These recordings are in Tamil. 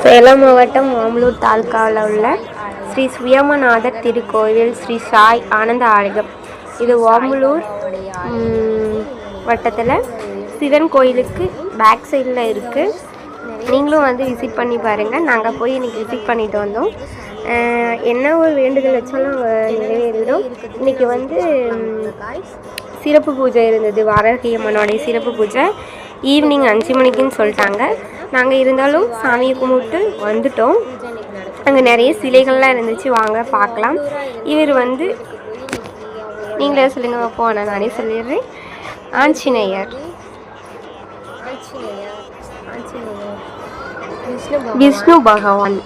சேலம் மாவட்டம் ஓமலூர் தாலுகாவில் உள்ள ஸ்ரீ சுயம்புநாதர் திருக்கோயில் ஸ்ரீ சாய் ஆனந்த ஆலயம். இது ஓமலூர் வட்டத்தில் சிவன் கோயிலுக்கு பேக் சைடில் இருக்குது. நீங்களும் வந்து விசிட் பண்ணி பாருங்கள். நாங்கள் போய் இன்றைக்கி விசிட் பண்ணிட்டு வந்தோம். என்ன ஒரு வேண்டுதல் வச்சாலும் நிறைவேறிடும். இன்றைக்கி வந்து சிறப்பு பூஜை இருந்தது. வாராகி அம்மனோடைய சிறப்பு பூஜை ஈவினிங் 5 மணிக்குன்னு சொல்லிட்டாங்க. நாங்கள் இருந்தாலும் சாமியை கும்பிட்டு வந்துட்டோம். அங்கே நிறைய சிலைகள்லாம் இருந்துச்சு, வாங்க பார்க்கலாம். இவர் வந்து நீங்களே சொல்லுங்க போன நானே சொல்லிடுறேன். ஆஞ்சநேயர், விஷ்ணு பகவான்.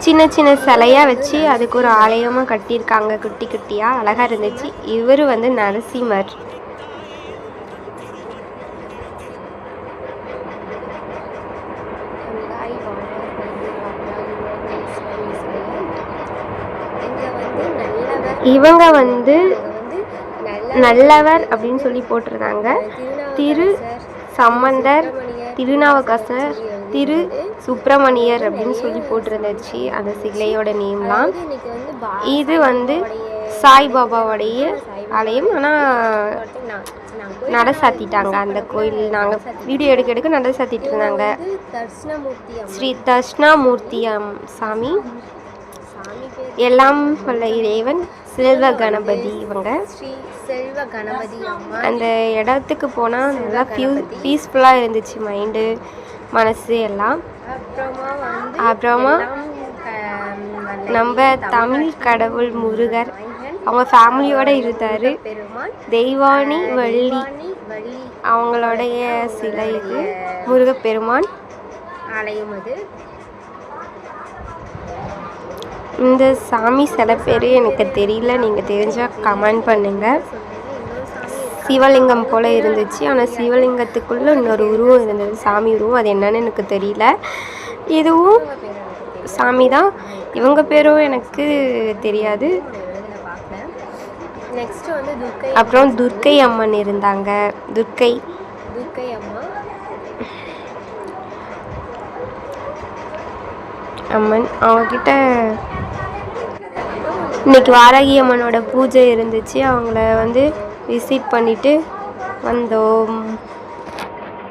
சின்ன சின்ன சிலையாக வச்சு அதுக்கு ஒரு ஆலயமாக கட்டியிருக்காங்க. குட்டி குட்டியாக அழகாக இருந்துச்சு. இவர் வந்து நரசிம்மர். இவங்க வந்து நல்லவர் அப்படின்னு சொல்லி போட்டிருந்தாங்க. திரு சம்பந்தர், திருநாவுக்கரசர், திரு சுப்பிரமணியர் அப்படின்னு சொல்லி போட்டிருந்துச்சு அந்த சிலையோட நேம்லாம். இது வந்து சாய்பாபாவுடைய ஆலயம். ஆனால் நட சாத்திட்டாங்க அந்த கோயில். நாங்கள் வீடியோ எடுக்க நட சாத்திட்டு இருந்தாங்க. ஸ்ரீ தட்சிணாமூர்த்தி சாமி, எல்லாம் வல்ல இறைவன், செல்வ கணபதி. இவங்க செல்வ கணபதி அம்மா. அந்த இடத்துக்கு போனால் நல்லா பீஸ்ஃபுல்லாக இருந்துச்சு, மைண்டு மனசு எல்லாம். அப்புறமா நம்ம தமிழ் கடவுள் முருகர் அவங்க ஃபேமிலியோடு இருந்தார். தெய்வானி வள்ளி அவங்களுடைய சிலை இது. முருகப்பெருமான் ஆலயம் அது. இந்த சாமி சில பேர் எனக்கு தெரியல, நீங்கள் தெரிஞ்சால் கமெண்ட் பண்ணுங்கள். சிவலிங்கம் போல் இருந்துச்சு. ஆனால் சிவலிங்கத்துக்குள்ளே இன்னொரு உருவம் இருந்தது, சாமி உருவம். அது என்னன்னு எனக்கு தெரியல. இதுவும் சாமி தான். இவங்க பேரும் எனக்கு தெரியாது. நெக்ஸ்ட் வந்து அப்புறம் துர்க்கை அம்மன் இருந்தாங்க. துர்க்கை அம்மன் அவங்கக்கிட்ட இன்றைக்கி வாராகி அம்மனோட பூஜை இருந்துச்சு. அவங்கள வந்து விசிட் பண்ணிவிட்டு வந்தோம்.